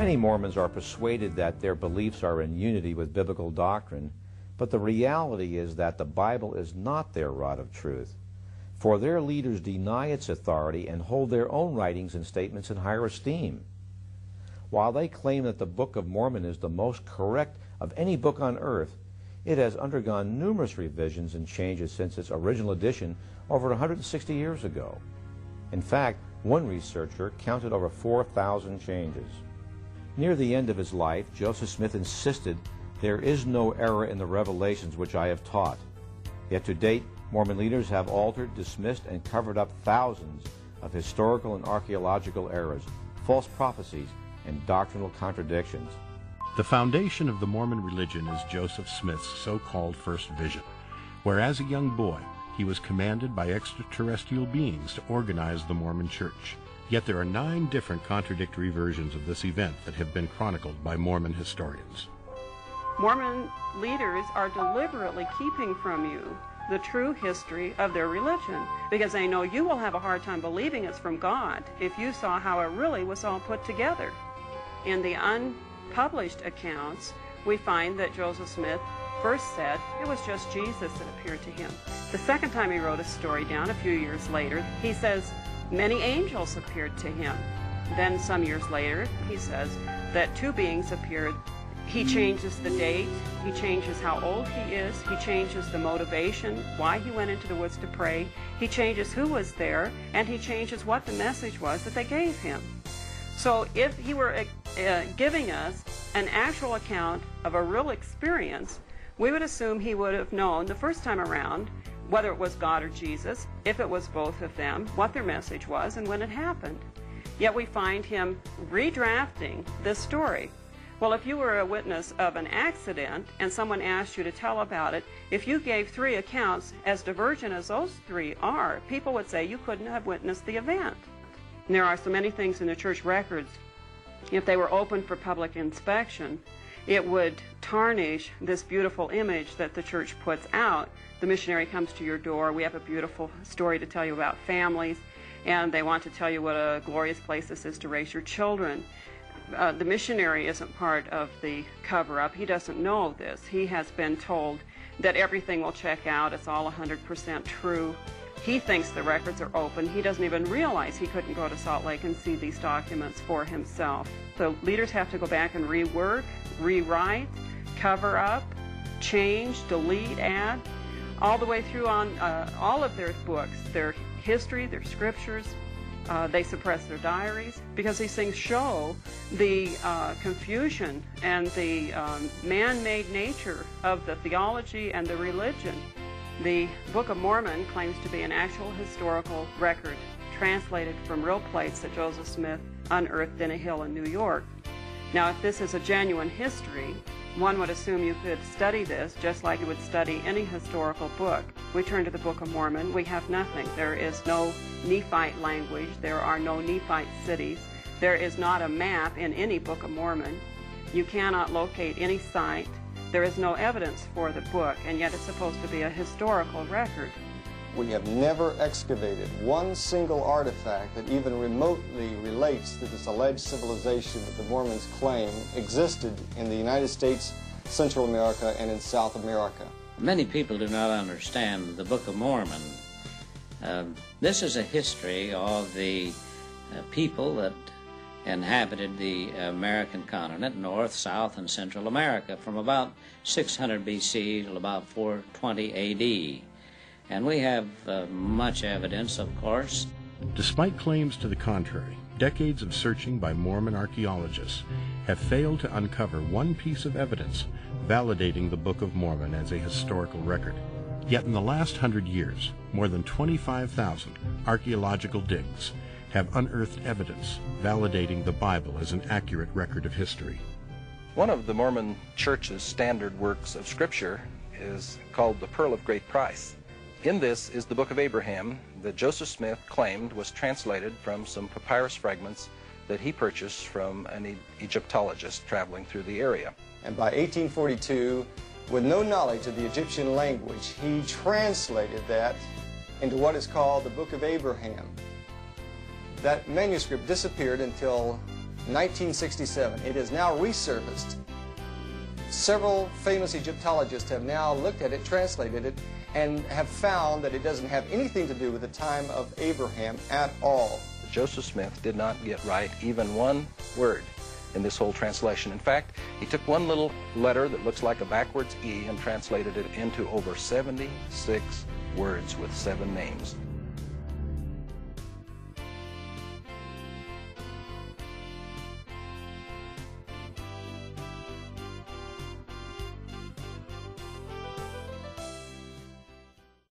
Many Mormons are persuaded that their beliefs are in unity with biblical doctrine, but the reality is that the Bible is not their rod of truth, for their leaders deny its authority and hold their own writings and statements in higher esteem. While they claim that the Book of Mormon is the most correct of any book on earth, it has undergone numerous revisions and changes since its original edition over 160 years ago. In fact, one researcher counted over 4,000 changes. Near the end of his life, Joseph Smith insisted, "There is no error in the revelations which I have taught." Yet to date, Mormon leaders have altered, dismissed, and covered up thousands of historical and archaeological errors, false prophecies, and doctrinal contradictions. The foundation of the Mormon religion is Joseph Smith's so-called first vision, where as a young boy he was commanded by extraterrestrial beings to organize the Mormon Church. Yet there are 9 different contradictory versions of this event that have been chronicled by Mormon historians. Mormon leaders are deliberately keeping from you the true history of their religion because they know you will have a hard time believing it's from God if you saw how it really was all put together. In the unpublished accounts, we find that Joseph Smith first said it was just Jesus that appeared to him. The second time he wrote a story down, a few years later, he says many angels appeared to him. Then some years later, he says that 2 beings appeared. He changes the date, he changes how old he is, he changes the motivation, why he went into the woods to pray, he changes who was there, and he changes what the message was that they gave him. So if he were giving us an actual account of a real experience, we would assume he would have known the first time around whether it was God or Jesus, if it was both of them, what their message was, and when it happened. Yet we find him redrafting this story. Well, if you were a witness of an accident and someone asked you to tell about it, if you gave 3 accounts as divergent as those 3 are, people would say you couldn't have witnessed the event. And there are so many things in the church records, if they were open for public inspection, it would tarnish this beautiful image that the church puts out. The missionary comes to your door, we have a beautiful story to tell you about families, and they want to tell you what a glorious place this is to raise your children. The missionary isn't part of the cover-up. He doesn't know this. He has been told that everything will check out, it's all 100% true. He thinks the records are open. He doesn't even realize he couldn't go to Salt Lake and see these documents for himself. So leaders have to go back and rework, rewrite, cover up, change, delete, add, all the way through on all of their books, their history, their scriptures. They suppress their diaries because these things show the confusion and the man-made nature of the theology and the religion. The Book of Mormon claims to be an actual historical record translated from real plates that Joseph Smith unearthed in a hill in New York. Now, if this is a genuine history, one would assume you could study this just like you would study any historical book. We turn to the Book of Mormon, we have nothing. There is no Nephite language, there are no Nephite cities, there is not a map in any Book of Mormon. You cannot locate any site. There is no evidence for the book, and yet it's supposed to be a historical record. We have never excavated one single artifact that even remotely relates to this alleged civilization that the Mormons claim existed in the United States, Central America, and in South America. Many people do not understand the Book of Mormon. This is a history of the people that inhabited the American continent, North, South, and Central America, from about 600 BC till about 420 AD. And we have much evidence, of course. Despite claims to the contrary, decades of searching by Mormon archaeologists have failed to uncover one piece of evidence validating the Book of Mormon as a historical record. Yet in the last 100 years, more than 25,000 archaeological digs have unearthed evidence validating the Bible as an accurate record of history. One of the Mormon Church's standard works of Scripture is called the Pearl of Great Price. In this is the Book of Abraham that Joseph Smith claimed was translated from some papyrus fragments that he purchased from an Egyptologist traveling through the area. And by 1842, with no knowledge of the Egyptian language, he translated that into what is called the Book of Abraham. That manuscript disappeared until 1967. It has now resurfaced. Several famous Egyptologists have now looked at it, translated it, and have found that it doesn't have anything to do with the time of Abraham at all. Joseph Smith did not get right even one word in this whole translation. In fact, he took one little letter that looks like a backwards E and translated it into over 76 words with 7 names.